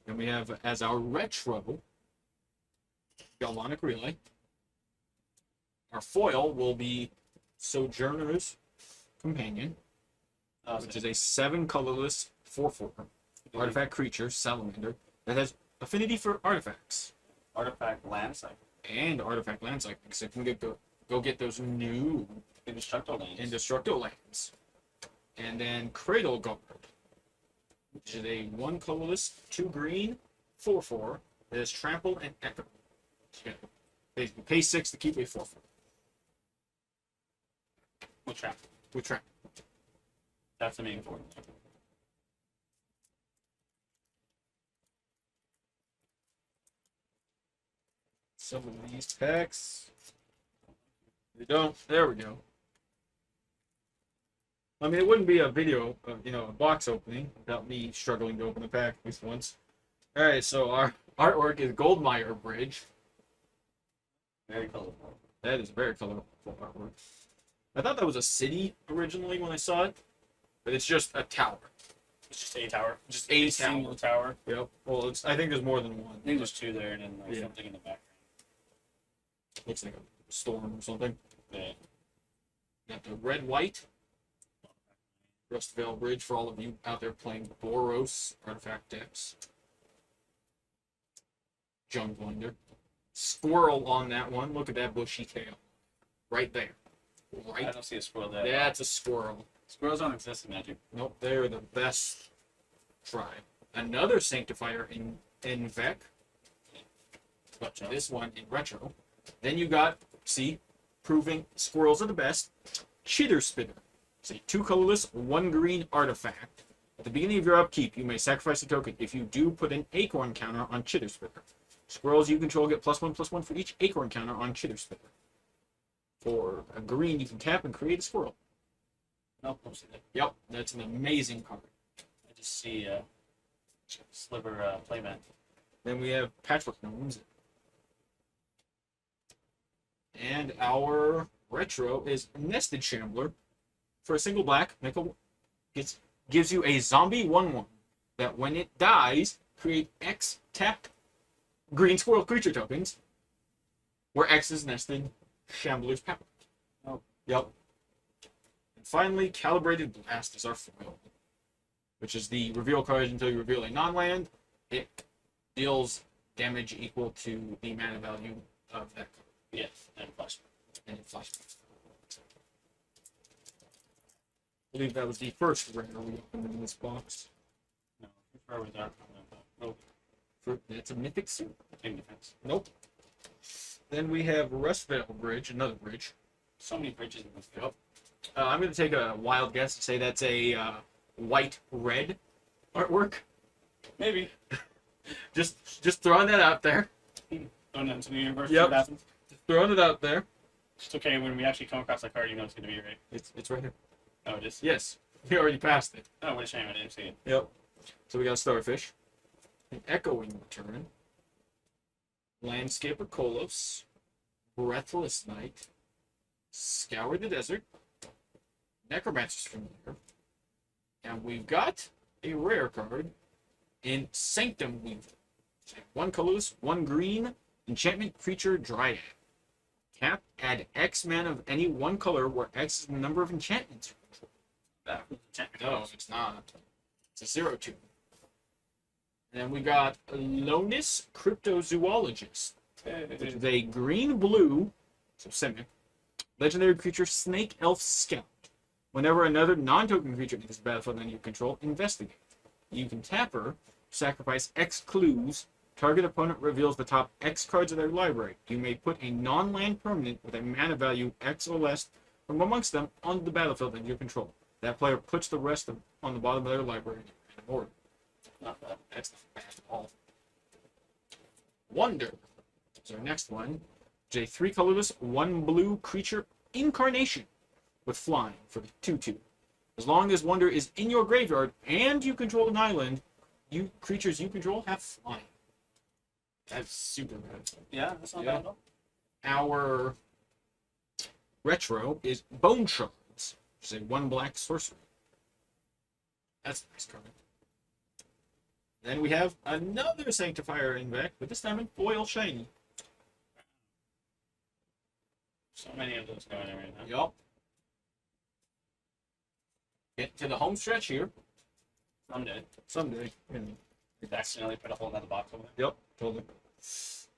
Then we have as our retro Galvanic Relay. Our foil will be Sojourner's Companion, which is a 7 colorless 4/4 artifact creature, salamander, that has affinity for artifacts. Artifact land cycle. And artifact land cycle, because it can go get those new Indestructible lands. Indestructible lands. And then Cradle Guard, which is a 1 colorless, 2 green, 4/4 that is trample and echo. Basically, pay 6 to keep a 4/4 With trap. with trample. That's the main important. Some of these packs. They don't. There we go. I mean, it wouldn't be a video of, a box opening without me struggling to open the pack at least once. All right, so our artwork is Goldmire Bridge. Very colorful. That is very colorful artwork. I thought that was a city originally when I saw it, but it's just a tower. It's just a tower. Just a Single tower. tower. Yep. Well, I think there's more than one. I think there's 2 there and then like Yeah. something in the background. Looks like a storm or something. Yeah. Got the red-white Rustvale Bridge for all of you out there playing Boros artifact decks. Junglander. Squirrel on that one. Look at that bushy tail. Right there. I Right. don't see a squirrel there. That's a squirrel. Squirrels don't exist in Magic. Nope, they're the best tribe. Another Sanctifier in Vec. But this one in retro. Then you got, see, proving squirrels are the best. Chitter Spitter. It's a 2 colorless, 1 green artifact. At the beginning of your upkeep, you may sacrifice a token. If you do, put an acorn counter on Chitter Spitter. Squirrels you control get +1/+1 for each acorn counter on Chitter Spitter. For a green, you can tap and create a squirrel. Nope, don't see that. Yep, that's an amazing card. I just see Sliver playmat. Then we have Patchwork Gnomes. And our retro is Nested Shambler. For a single black, gives you a zombie 1/1 that when it dies, create X tapped green squirrel creature tokens, where X is nested Shambler's power. Oh. Yep. And finally, Calibrated Blast is our foil, which is the reveal card until you reveal a non-land. It deals damage equal to the mana value of that card. Yes, and flash. And it flashbacks. I believe that was the first rare we opened in this box. No, where was that? Nope. It's a mythic suit. Same defense. Nope. Then we have Rustvale Bridge, another bridge. So many bridges in this game. Yep. I'm going to take a wild guess and say that's a white-red artwork. Maybe. Just throwing that out there. Going into the universe. Yep. 2000. Just throwing it out there. It's okay when we actually come across that card, you know it's going to be right. It's right here. Oh, it is? Yes. We already passed it. Oh, what a shame I didn't see it. Yep. So we got Starfish. An Echoing Return. Landscaper Kolos. Breathless Night. Scour the Desert. Necromancer's Familiar. And we've got a rare card in Sanctum Weaver. 1 colorless, 1 green, enchantment creature Dryad. Tap, add X mana of any 1 color where X is the number of enchantments you control. That was the champion. No, it's not. It's a 0/2. And then we got Lonus Cryptozoologist, which is a green-blue, so Simic, legendary creature Snake Elf Scout. Whenever another non-token creature enters the battlefield and you control, investigate. You can tap her, sacrifice X clues. Target opponent reveals the top X cards of their library. You may put a non-land permanent with a mana value X or less from amongst them on the battlefield under your control. That player puts the rest on the bottom of their library in order. Not bad. That's not bad at all. Wonder is our next one. It's a 3 colorless, 1 blue creature Incarnation with flying for the 2/2. As long as Wonder is in your graveyard and you control an island, creatures you control have flying. That's super good. Yeah, that's not Yeah. bad at all. Our retro is Bone Shards, which is a 1 black sorcery. That's a nice card. Then we have another Sanctifier Invec, but this time in foil shiny. So many of those going in right now. Yup. Get to the home stretch here. Someday. Someday. You know. Accidentally put a whole nother box over there. Yep, totally.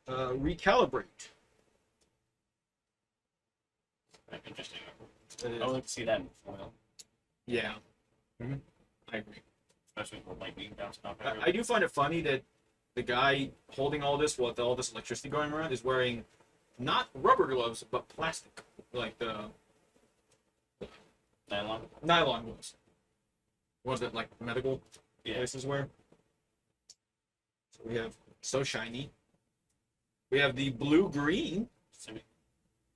Recalibrate. Very interesting. That is- I would like to see that in foil, yeah. I agree. especially with lightning bouncing off I everywhere. do find it funny that the guy holding all this with all this electricity going around is wearing not rubber gloves, but plastic. Like the Nylon. nylon gloves. Was it like medical Yeah. places wear? So we have So Shiny. We have the blue-green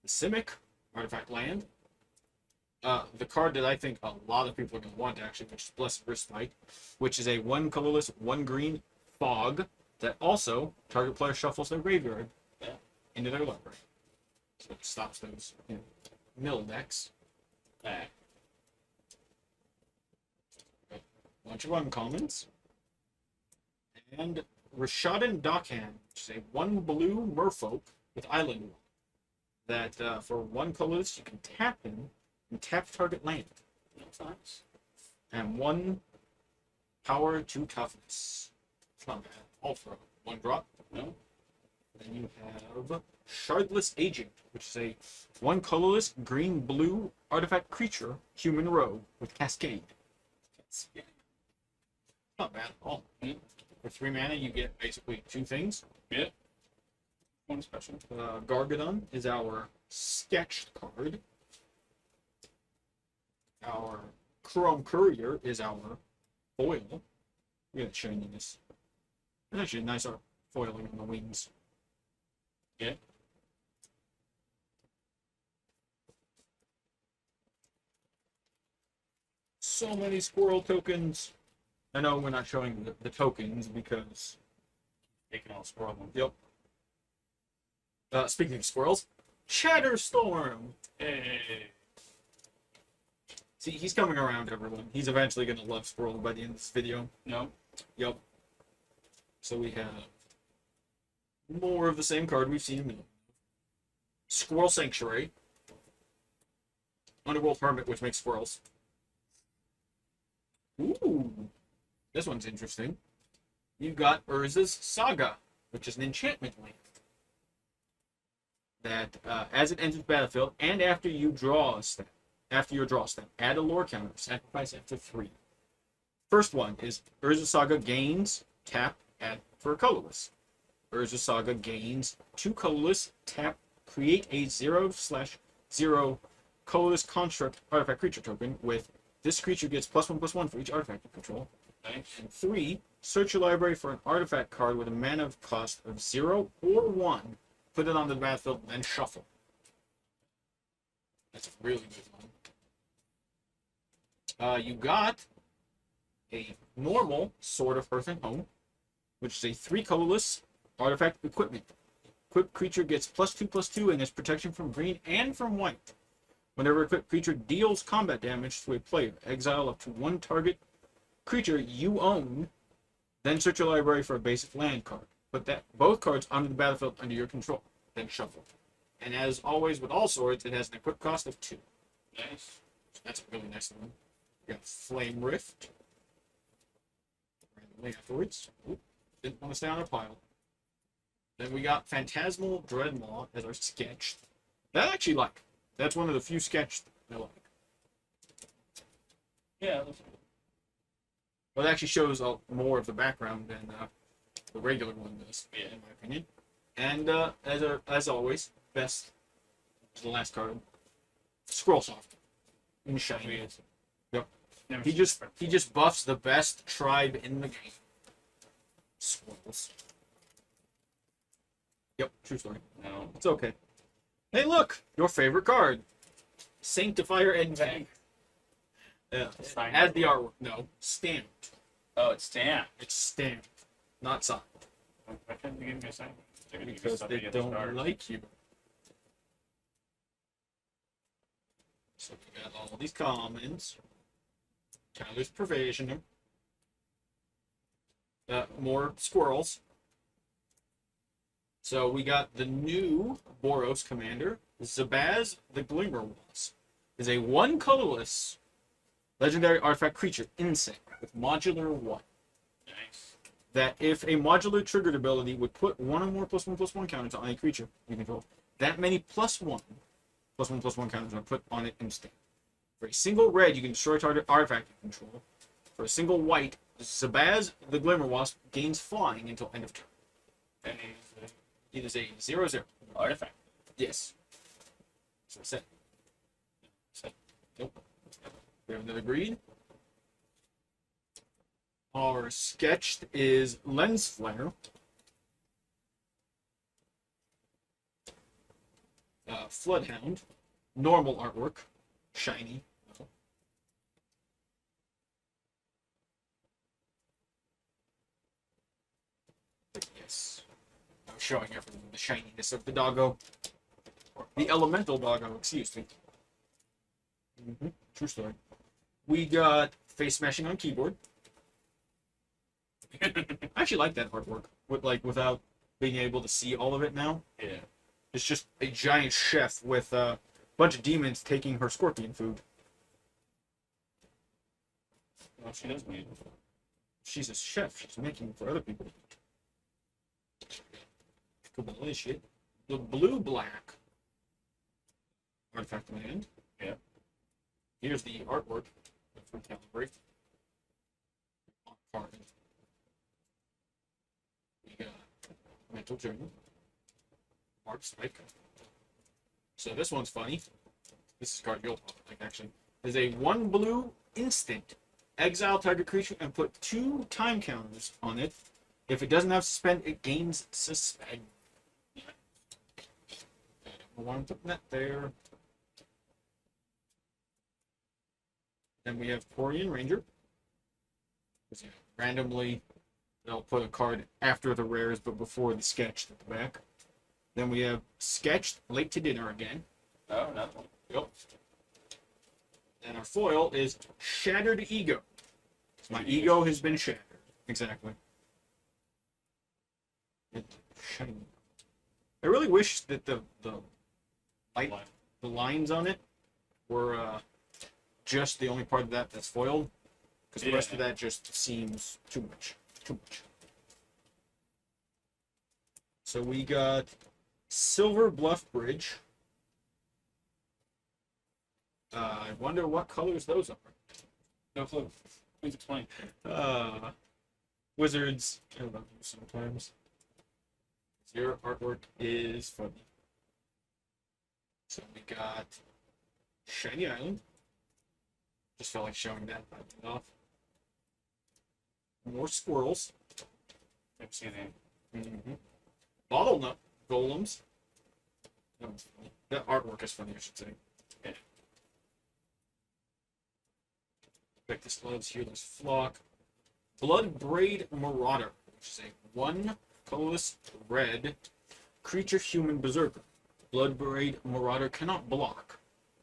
Simic Artifact Land. The card that I think a lot of people are going to want, actually, which is Blessed Respite, which is a 1 colorless, 1 green fog that also target player shuffles their graveyard into their library. So it stops those mill decks. Alright. Bunch of uncommons. And Rashadan Dockhand, which is a 1 blue merfolk with Island Wall. That for 1 colorless, you can tap him and tap target land. That's nice. And 1 power, 2 toughness. It's not bad. All for 1 drop. No? Then you have Shardless Agent, which is a 1 colorless green blue artifact creature, human rogue with Cascade. Not bad at all. For 3 mana, you get basically 2 things. Yeah. One special. Gargadon is our sketched card. Our Chrome Courier is our foil. Look at the shininess. It's actually a nice art foiling on the wings. Yeah. So many squirrel tokens. I know we're not showing the tokens because. Taking all squirrel ones. Yep. Speaking of squirrels, Chatterstorm. Hey. See, he's coming around, everyone. He's eventually going to love Squirrel by the end of this video. No. Yep. So we have more of the same card we've seen a million. Squirrel Sanctuary. Underworld Hermit, which makes squirrels. Ooh. This one's interesting. You've got Urza's Saga, which is an enchantment land. That, as it enters battlefield, and after you draw a step, after your draw step, add a lore counter, sacrifice after 3. First one is Urza Saga gains, tap, add for a colorless. Urza Saga gains 2 colorless, tap, create a 0/0 colorless construct artifact creature token with this creature gets +1/+1 for each artifact you control. Nice. And 3, search your library for an artifact card with a mana cost of 0 or 1. Put it on the battlefield, then shuffle. That's a really good one. You got a normal Sword of Earth and Home, which is a 3 colorless artifact equipment. Equipped creature gets +2/+2 and has protection from green and from white. Whenever equipped creature deals combat damage to a player, exile up to 1 target creature you own, then search your library for a basic land card. Put both cards onto the battlefield under your control, then shuffle. And as always with all swords, it has an equip cost of 2. Nice. That's a really nice one. We got Flame Rift. Randomly afterwards. Oop, didn't want to stay on our pile. Then we got Phantasmal Dreadmaw as our sketch. That I actually like. That's one of the few sketched I like. Yeah. Looks good. Well, it actually shows more of the background than the regular one does, Yeah. in my opinion. And as always, best is the last card. Scrollsoft. In shiny. Yep. Never He seen just buffs the best tribe in the game. Squirrels. Yep, true story. No. It's okay. Hey, look, your favorite card, Sanctifier Invec. Yeah, Signed as the artwork. artwork. No, stamped. Oh, it's stamped. It's stamped, not signed, Why couldn't they give me a sign? They're gonna give me because something they at the don't start. like you. So we got all these commons. Tyler's Provisioner. More squirrels. So we got the new Boros commander, Zabaz the Glimmer Wasp. Is a one colorless legendary artifact creature insect with modular 1. Nice. That if a modular triggered ability would put one or more +1/+1 counters on a creature you control, that many +1/+1 counters are put on it instant. For a single red, you can destroy target artifact you control. For a single white, Zabaz the Glimmer Wasp gains flying until end of turn. And It is a 0/0. artifact. Yes. So set. Set. Nope. We have another breed. Our sketched is Lens Flare. Floodhound. Normal artwork. Shiny. Yes. I was showing everyone the shininess of the doggo. The elemental doggo, excuse me. True story. We got face smashing on keyboard. I actually like that artwork. Without being able to see all of it now. Yeah. It's just a giant chef with a bunch of demons taking her scorpion food. Well, she does need. She's a chef. She's making for other people to eat. Kabbalah shit. The blue-black artifact land. Yeah. Here's the artwork for Calibrate. On card. We got Mental Journey. Mark Spike. So this one's funny. This is a card you'll like actually. Is a 1 blue instant. Exile target creature and put 2 time counters on it. If it doesn't have suspend, it gains suspend. I don't want to put that there. Then we have Corian Ranger. Randomly, they'll put a card after the rares, but before the sketched at the back. Then we have Sketched Late to Dinner again. Oh, nothing. Yep. And our foil is Shattered Ego. My ego has been shattered. Exactly. Shiny. I really wish that the lines on it were just the only part of that that's foiled, because the rest of that just seems too much. Too much. So we got Silver Bluff Bridge. I wonder what colors those are. No clue. Please explain. Wizards. I love you sometimes. Your artwork is funny. So we got Shiny Island. Just felt like showing that off. More squirrels. I've seen it. Bottlenut golems. That one's funny. That artwork is funny, I should say. Yeah. Vectus Loves, Healer's Flock. Bloodbraid Marauder, which is a 1 colorless red creature human berserker. Bloodbraid Marauder cannot block.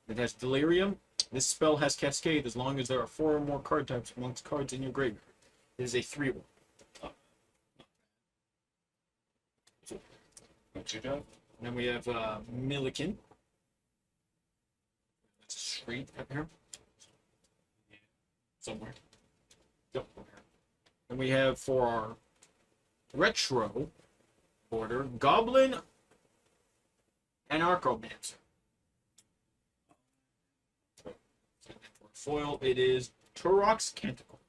It has Delirium. This spell has Cascade as long as there are 4 or more card types amongst cards in your graveyard. It is a 3/1. What's your job? And then we have Milliken. That's a street up here. Somewhere. Yep. And we have for our retro border, Goblin Anarchomancer. For foil, it is Turok's Canticle,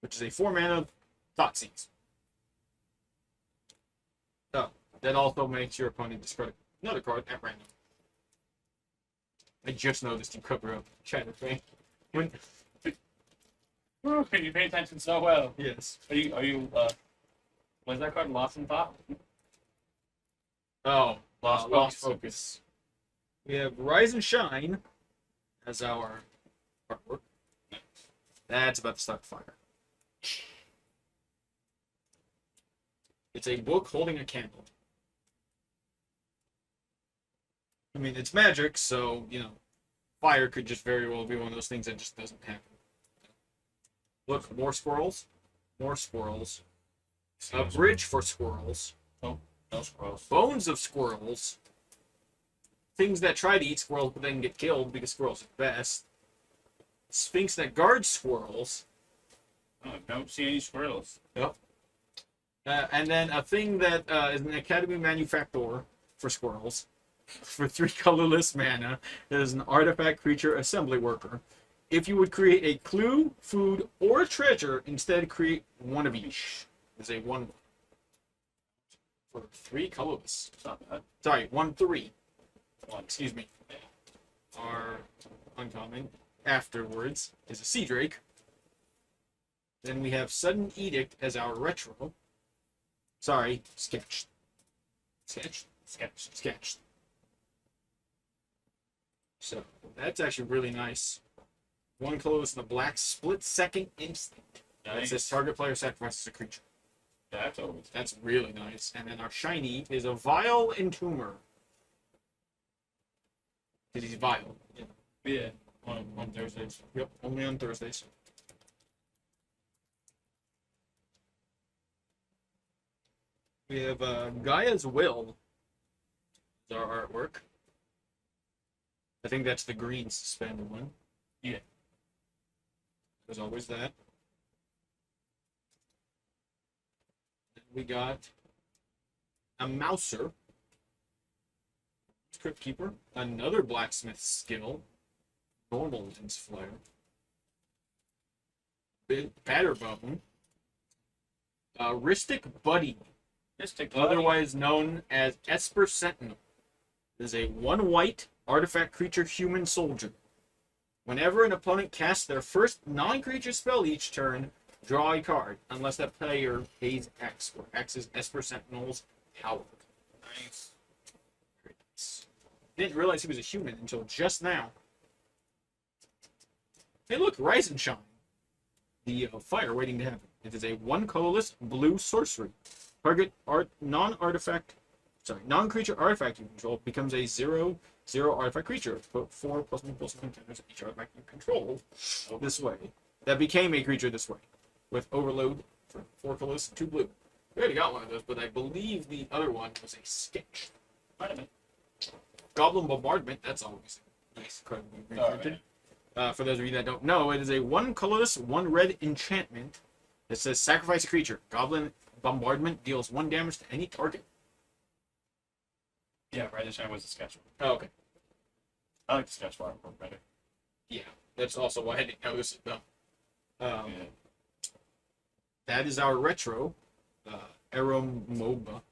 which is a 4-mana Thoughtseize. Oh, that also makes your opponent discard another card at random. I just noticed you cover up Chatter Fang. When Woo, you pay attention so well. yes. Are you was that card Lost in Thought? Oh, Lost Lost Focus. Focus. We have Rise and Shine as our artwork. That's about to start fire. It's a book holding a candle. I mean, it's magic, so, fire could just very well be one of those things that just doesn't happen. Look, more squirrels. More squirrels. A Seals. bridge for squirrels. No squirrels. Bones of squirrels. Things that try to eat squirrels but then get killed because squirrels are best. Sphinx that guards squirrels. Oh, don't see any squirrels. And then a thing that is an Academy Manufactor for squirrels. For 3 colorless mana, it is an artifact creature assembly worker. If you would create a clue, food, or treasure, instead create one of each. It's a 1/1. For 3 colorless. It's not bad. Sorry, 1/3. One. Excuse me. Our uncommon afterwards is a Sea Drake. Then we have Sudden Edict as our retro. Sorry, sketched. Sketched? Sketched. So, that's actually really nice. 1 colorless and a black split second instant. It Nice. says target player sacrifices a creature. That's always. That's really nice. And then our shiny is a Vile Entomber. Because he's vile. Yeah. On Thursdays. Yep, only on Thursdays. We have Gaia's Will. Is our artwork. I think that's the green suspended one. Yeah. There's always that. Then we got a Mouser. Crypt Keeper. Another blacksmith skill. Normal Lens Flare. Batterbone. Ristic Buddy, otherwise known as Esper Sentinel, is a 1 white artifact creature human soldier. Whenever an opponent casts their first non-creature spell each turn, draw a card, unless that player pays X, where X is Esper Sentinel's power. Nice. Very nice. Didn't realize he was a human until just now. Hey, look, Rise and Shine. The fire waiting to happen. It is a 1 colorless blue sorcery. Target non-creature artifact you control becomes a 0/0 artifact creature. Put 4+1/+1 counters at each artifact you control this way. That became a creature this way. With overload for 4 colorless, 2 blue. We already got one of those, but I believe the other one was a sketch. Might have been. Goblin Bombardment, that's always nice card to be reprinted. For those of you that don't know, it is a 1 colorless, 1 red enchantment that says sacrifice a creature. Goblin Bombardment deals 1 damage to any target. Yeah, Red and Shine was the sketch one. Oh, okay. I like the sketch one better. Yeah, that's also why I didn't notice it though. Yeah. That is our retro, Aeromoba.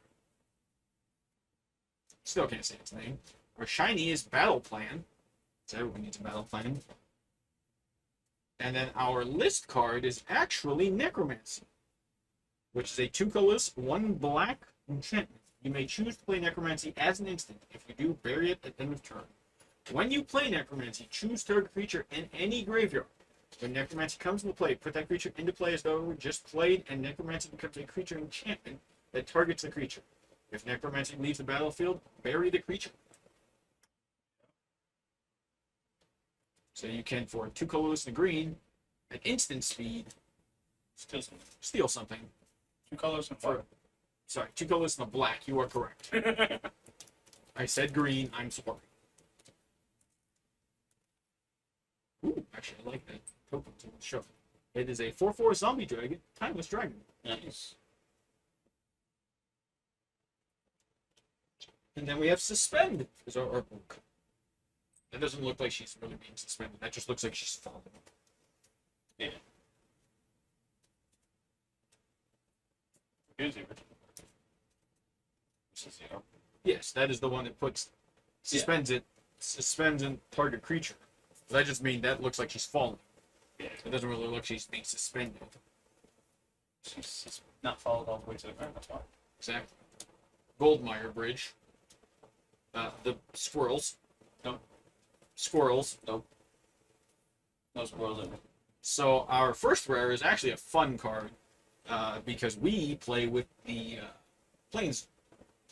Still can't say its name. Our shiny is Battle Plan. So everyone needs a battle plan. And then our list card is actually Necromancy, which is a 2 colorless, 1 black enchantment. You may choose to play Necromancy as an instant. If you do, bury it at the end of turn. When you play Necromancy, choose target creature in any graveyard. When Necromancy comes into play, put that creature into play as though it just played, and Necromancy becomes a creature enchantment that targets the creature. If Necromancy leaves the battlefield, bury the creature. So you can, for 2 colorless and a green, at instant speed, Still some. steal something. 2 colors and For, sorry, 2 colorless and a black. You are correct. I said green. I'm sorry. Ooh, actually, I like that token to show. It is a 4/4 zombie dragon, timeless dragon. Nice. And then we have suspend as our artwork. That doesn't look like she's really being suspended. That just looks like she's falling. Yeah. Here's the original. This is 0. Yes, that is the one that puts suspends and target creature. That just means that looks like she's falling. Yeah. It doesn't really look like she's being suspended. She's not followed all the way to the ground. That's why. Exactly. Goldmire Bridge. The squirrels. Nope. Squirrels. Nope. No squirrels in it. So our first rare is actually a fun card because we play with the Plains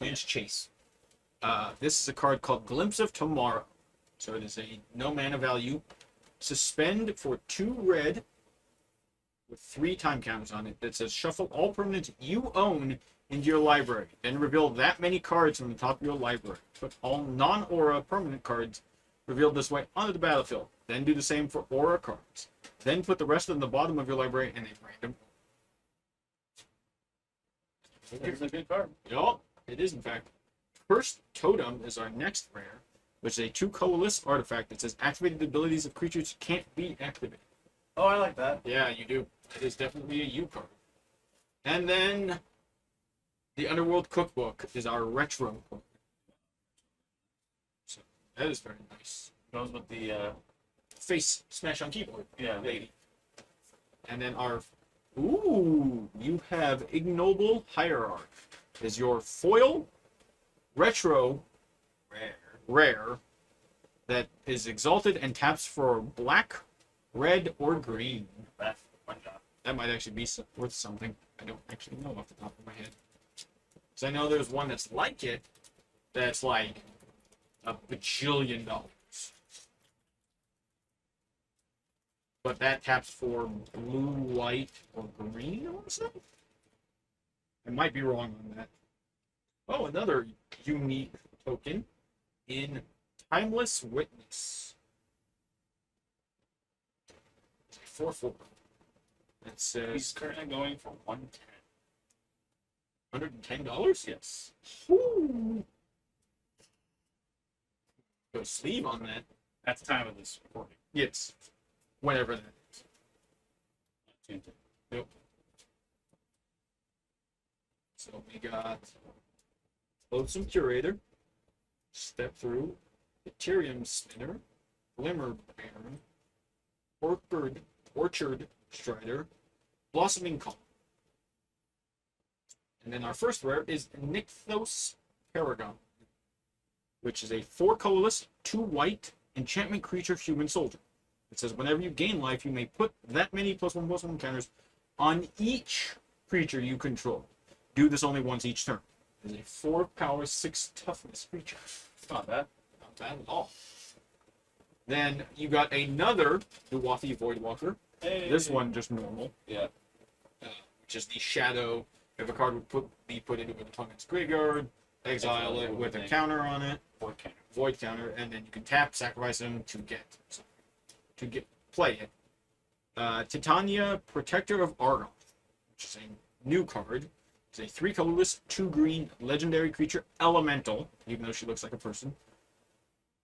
Chase. This is a card called Glimpse of Tomorrow. So it is a no mana value. Suspend for 2 red. with 3 time counters on it that says shuffle all permanents you own into your library. Then reveal that many cards from the top of your library. Put all non-aura permanent cards revealed this way onto the battlefield. Then do the same for aura cards. Then put the rest of the bottom of your library in a random. It's a good card. Yup, it is in fact. First Totem is our next rare, which is a 2 colorless artifact that says activated abilities of creatures can't be activated. Oh, I like that. Yeah, you do. It is definitely a U card. And then the Underworld Cookbook is our retro book. So that is very nice. Goes with the Face smash on keyboard, yeah. lady. And then our you have Ignoble Hierarch is your foil retro rare that is exalted and taps for black, red, or green. That's one job. That might actually be worth something. I don't actually know off the top of my head. Because I know there's one that's like it, that's like $1 bajillion. But that taps for blue, white, or green, I want to say? I might be wrong on that. Oh, another unique token in Timeless Witness. It's a 4/4. It says He's currently going for $110. $110? Yes. Woo! Go sleeve on that. At the time of this recording. Yes. Whenever that is. Tuesday. Yep. So we got Loathsome Curator, Step Through, Ethereum Spinner, Glimmer Baron, Orchard Strider, Blossoming Calm. And then our first rare is Nykthos Paragon, which is a 4 colorless, 2 white enchantment creature human soldier. It says whenever you gain life, you may put that many +1/+1 counters on each creature you control. Do this only once each turn. It is a 4 power, 6 toughness creature. It's not bad. Not bad at all. Then you got another Nuwathi Voidwalker. Hey. This one just normal, Yeah. which is the shadow. If a card would be put into an opponent's graveyard, exile it with a counter on it, void counter, and then you can tap, sacrifice them to play it. Titania, Protector of Argoth, which is a new card. It's a 3 colorless, 2 green legendary creature elemental, even though she looks like a person.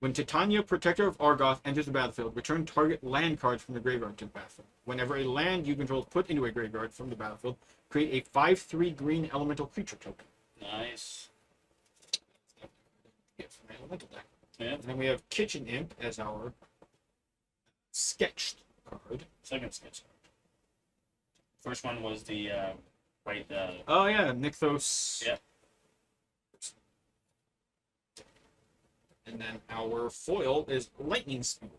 When Titania, Protector of Argoth, enters the battlefield, return target land cards from the graveyard to the battlefield. Whenever a land you control is put into a graveyard from the battlefield, create a 5/3 green elemental creature token. Nice. Get from my elemental deck. Yeah. And then we have Kitchen Imp as our sketched card. Second sketch card. First one was the right. Oh yeah, Nykthos. Yeah. And then our foil is Lightning Speed,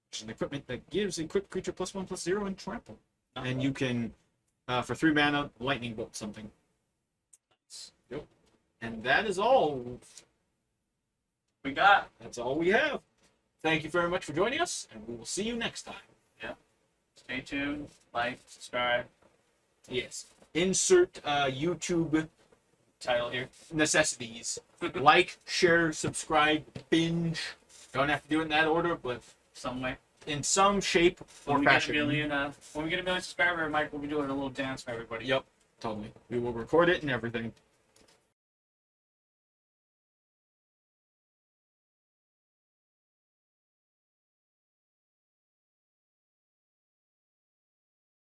which is an equipment that gives equipped creature +1/+0 and trample. And you can, for 3 mana, lightning bolt something. Yep. And that is all. We got. That's all we have. Thank you very much for joining us, and we will see you next time. Stay tuned. Like, subscribe. Yes. Insert YouTube Title here. necessities. Like, share, subscribe, binge. Don't have to do it in that order, but Some way. in some shape or When we get a fashion. million, when we get a million subscribers, Mike will be doing a little dance for everybody. Yep, totally. We will record it and everything.